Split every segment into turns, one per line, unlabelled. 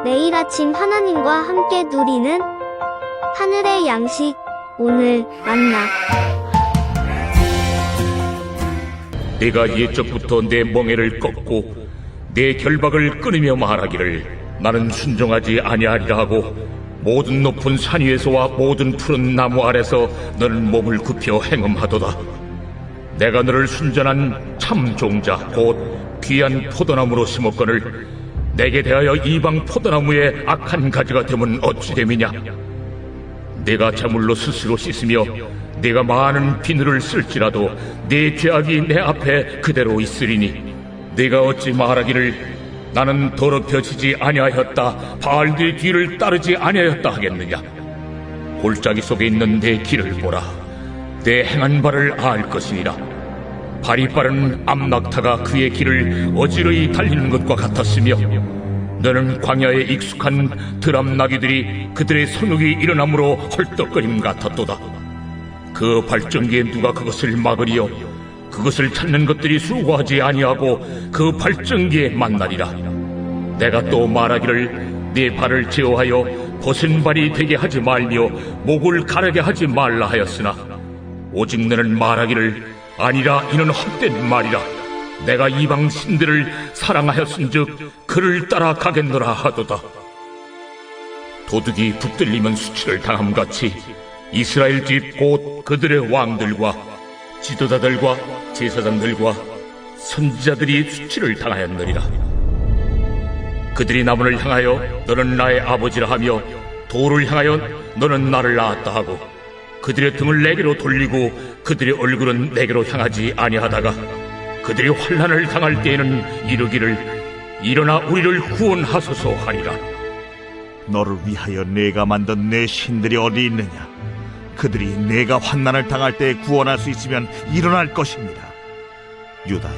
매일 아침 하나님과 함께 누리는 하늘의 양식, 오늘 만나.
내가 옛적부터 내 멍에를 꺾고 내 결박을 끊으며 말하기를 나는 순종하지 아니하리라 하고 모든 높은 산 위에서와 모든 푸른 나무 아래서 너는 몸을 굽혀 행음하도다. 내가 너를 순전한 참 종자 곧 귀한 포도나무로 심었거늘 내게 대하여 이방 포도나무의 악한 가지가 되면 어찌 됨이냐. 내가 제물로 스스로 씻으며 내가 많은 비누를 쓸지라도 내 죄악이 내 앞에 그대로 있으리니 내가 어찌 말하기를 나는 더럽혀지지 아니하였다, 바알들의 뒤를 따르지 아니하였다 하겠느냐. 골짜기 속에 있는 내 길을 보라. 내 행한 바를 알 것이니라. 발이 빠른 암낙타가 그의 길을 어지러이 달리는 것과 같았으며 너는 광야에 익숙한 드람나귀들이 그들의 성욕이 일어남으로 헐떡거림 같았도다. 그 발전기에 누가 그것을 막으리요 그것을 찾는 것들이 수고하지 아니하고 그 발전기에 만나리라. 내가 또 말하기를 네 발을 제어하여 벗은 발이 되게 하지 말며 목을 가르게 하지 말라 하였으나 오직 너는 말하기를 아니라 이는 헛된 말이라. 내가 이방 신들을 사랑하였은즉 그를 따라가겠노라 하도다. 도둑이 붙들리면 수치를 당함같이 이스라엘 집 곧 그들의 왕들과 지도자들과 제사장들과 선지자들이 수치를 당하였느니라. 그들이 나무를 향하여 너는 나의 아버지라 하며 돌을 향하여 너는 나를 낳았다 하고 그들의 등을 내게로 돌리고 그들의 얼굴은 내게로 향하지 아니하다가 그들이 환난을 당할 때에는 이르기를 일어나 우리를 구원하소서 하리라.
너를 위하여 내가 만든 내 신들이 어디 있느냐. 그들이 내가 환난을 당할 때 구원할 수 있으면 일어날 것입니다. 유다여,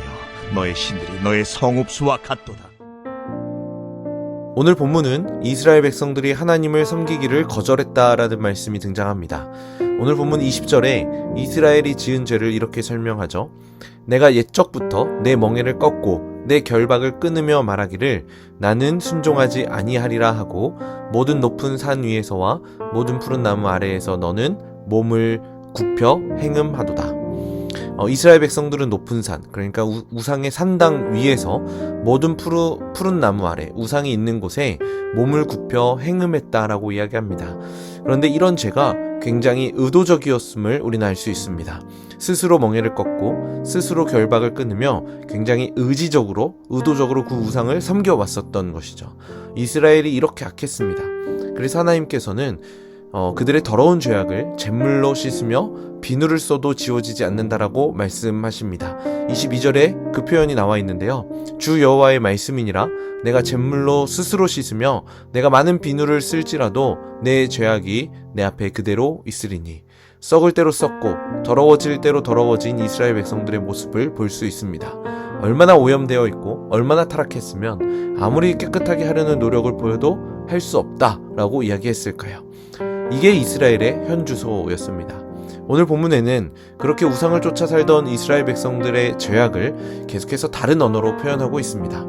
너의 신들이 너의 성읍수와 같도다.
오늘 본문은 이스라엘 백성들이 하나님을 섬기기를 거절했다라는 말씀이 등장합니다. 오늘 본문 20절에 이스라엘이 지은 죄를 이렇게 설명하죠. 내가 옛적부터 내 멍에를 꺾고 내 결박을 끊으며 말하기를 나는 순종하지 아니하리라 하고 모든 높은 산 위에서와 모든 푸른 나무 아래에서 너는 몸을 굽혀 행음하도다. 이스라엘 백성들은 높은 산, 그러니까 우상의 산당 위에서 모든 푸른 나무 아래, 우상이 있는 곳에 몸을 굽혀 행음했다라고 이야기합니다. 그런데 이런 죄가 굉장히 의도적이었음을 우리는 알 수 있습니다. 스스로 멍에를 꺾고 스스로 결박을 끊으며 굉장히 의도적으로 그 우상을 섬겨왔었던 것이죠. 이스라엘이 이렇게 악했습니다. 그래서 하나님께서는 그들의 더러운 죄악을 잿물로 씻으며 비누를 써도 지워지지 않는다라고 말씀하십니다. 22절에 그 표현이 나와 있는데요. 주 여호와의 말씀이니라. 내가 잿물로 스스로 씻으며 내가 많은 비누를 쓸지라도 내 죄악이 내 앞에 그대로 있으리니. 썩을 대로 썩고 더러워질 대로 더러워진 이스라엘 백성들의 모습을 볼 수 있습니다. 얼마나 오염되어 있고 얼마나 타락했으면 아무리 깨끗하게 하려는 노력을 보여도 할 수 없다라고 이야기했을까요? 이게 이스라엘의 현주소였습니다. 오늘 본문에는 그렇게 우상을 쫓아 살던 이스라엘 백성들의 죄악을 계속해서 다른 언어로 표현하고 있습니다.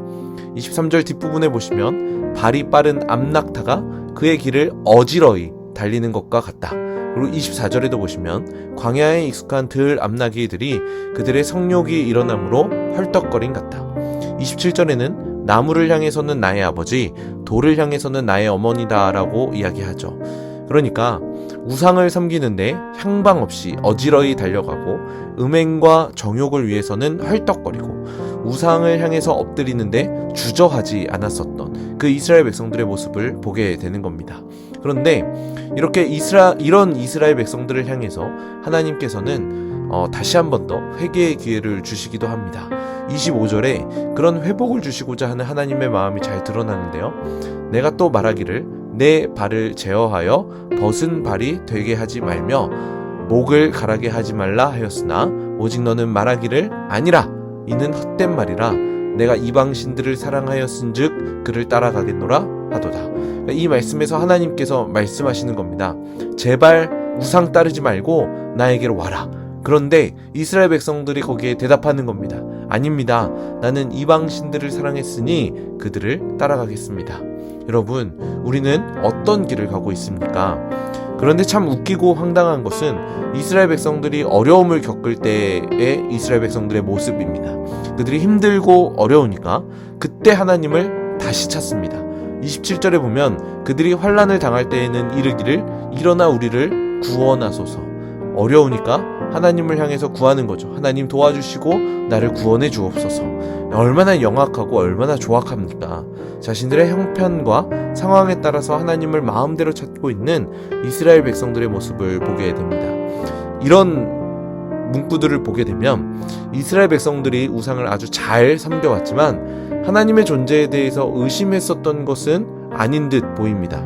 23절 뒷부분에 보시면 발이 빠른 암낙타가 그의 길을 어지러이 달리는 것과 같다. 그리고 24절에도 보시면 광야에 익숙한 들 암나귀들이 그들의 성욕이 일어남으로 헐떡거림 같다. 27절에는 나무를 향해서는 나의 아버지, 돌을 향해서는 나의 어머니다 라고 이야기하죠. 그러니까 우상을 섬기는데 향방 없이 어지러이 달려가고 음행과 정욕을 위해서는 헐떡거리고 우상을 향해서 엎드리는데 주저하지 않았었던 그 이스라엘 백성들의 모습을 보게 되는 겁니다. 그런데 이렇게 이런 이스라엘 백성들을 향해서 하나님께서는 다시 한 번 더 회개의 기회를 주시기도 합니다. 25절에 그런 회복을 주시고자 하는 하나님의 마음이 잘 드러나는데요. 내가 또 말하기를 내 발을 제어하여 벗은 발이 되게 하지 말며 목을 가라게 하지 말라 하였으나 오직 너는 말하기를 아니라 이는 헛된 말이라. 내가 이방 신들을 사랑하였은즉 그를 따라가겠노라 하도다. 이 말씀에서 하나님께서 말씀하시는 겁니다. 제발 우상 따르지 말고 나에게로 와라. 그런데 이스라엘 백성들이 거기에 대답하는 겁니다. 아닙니다. 나는 이방 신들을 사랑했으니 그들을 따라가겠습니다. 여러분, 우리는 어떤 길을 가고 있습니까? 그런데 참 웃기고 황당한 것은 이스라엘 백성들이 어려움을 겪을 때의 이스라엘 백성들의 모습입니다. 그들이 힘들고 어려우니까 그때 하나님을 다시 찾습니다. 27절에 보면 그들이 환난을 당할 때에는 이르기를 일어나 우리를 구원하소서. 어려우니까 하나님을 향해서 구하는 거죠. 하나님 도와주시고 나를 구원해 주옵소서. 얼마나 영악하고 얼마나 조악합니까? 자신들의 형편과 상황에 따라서 하나님을 마음대로 찾고 있는 이스라엘 백성들의 모습을 보게 됩니다. 이런 문구들을 보게 되면 이스라엘 백성들이 우상을 아주 잘 섬겨왔지만 하나님의 존재에 대해서 의심했었던 것은 아닌 듯 보입니다.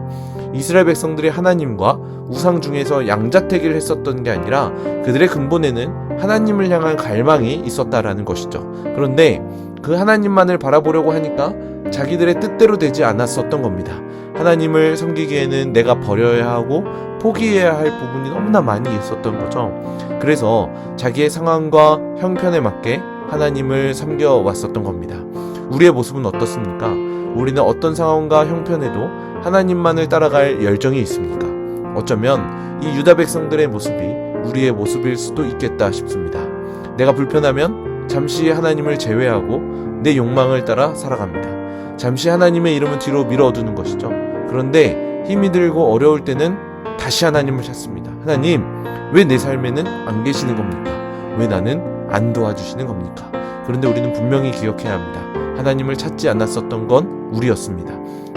이스라엘 백성들이 하나님과 우상 중에서 양자택일을 했었던 게 아니라 그들의 근본에는 하나님을 향한 갈망이 있었다라는 것이죠. 그런데 그 하나님만을 바라보려고 하니까 자기들의 뜻대로 되지 않았었던 겁니다. 하나님을 섬기기에는 내가 버려야 하고 포기해야 할 부분이 너무나 많이 있었던 거죠. 그래서 자기의 상황과 형편에 맞게 하나님을 섬겨왔었던 겁니다. 우리의 모습은 어떻습니까? 우리는 어떤 상황과 형편에도 하나님만을 따라갈 열정이 있습니까? 어쩌면 이 유다 백성들의 모습이 우리의 모습일 수도 있겠다 싶습니다. 내가 불편하면 잠시 하나님을 제외하고 내 욕망을 따라 살아갑니다. 잠시 하나님의 이름은 뒤로 밀어두는 것이죠. 그런데 힘이 들고 어려울 때는 다시 하나님을 찾습니다. 하나님, 왜 내 삶에는 안 계시는 겁니까? 왜 나는 안 도와주시는 겁니까? 그런데 우리는 분명히 기억해야 합니다. 하나님을 찾지 않았었던 건 우리였습니다.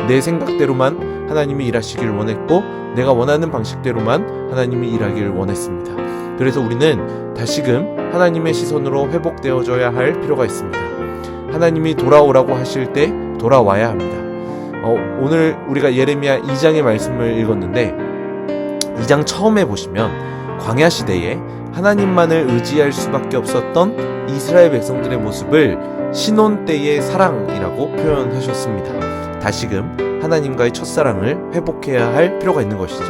내 생각대로만 하나님이 일하시길 원했고 내가 원하는 방식대로만 하나님이 일하길 원했습니다. 그래서 우리는 다시금 하나님의 시선으로 회복되어져야 할 필요가 있습니다. 하나님이 돌아오라고 하실 때 돌아와야 합니다. 오늘 우리가 예레미야 2장의 말씀을 읽었는데 2장 처음에 보시면 광야 시대에 하나님만을 의지할 수밖에 없었던 이스라엘 백성들의 모습을 신혼 때의 사랑이라고 표현하셨습니다. 다시금 하나님과의 첫사랑을 회복해야 할 필요가 있는 것이죠.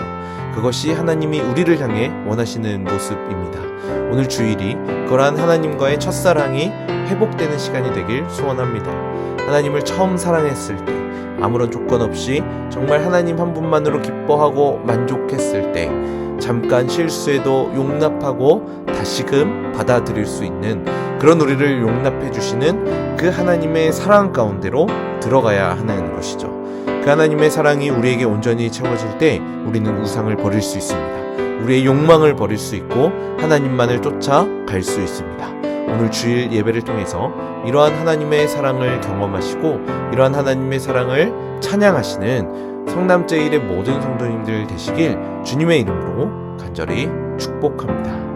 그것이 하나님이 우리를 향해 원하시는 모습입니다. 오늘 주일이 그러한 하나님과의 첫사랑이 회복되는 시간이 되길 소원합니다. 하나님을 처음 사랑했을 때, 아무런 조건 없이 정말 하나님 한 분만으로 기뻐하고 만족했을 때, 잠깐 실수해도 용납하고 다시금 받아들일 수 있는 그런 우리를 용납해 주시는 그 하나님의 사랑 가운데로 들어가야 하는 것이죠. 그 하나님의 사랑이 우리에게 온전히 채워질 때 우리는 우상을 버릴 수 있습니다. 우리의 욕망을 버릴 수 있고 하나님만을 쫓아갈 수 있습니다. 오늘 주일 예배를 통해서 이러한 하나님의 사랑을 경험하시고 이러한 하나님의 사랑을 찬양하시는 성남제일의 모든 성도님들 되시길 주님의 이름으로 간절히 축복합니다.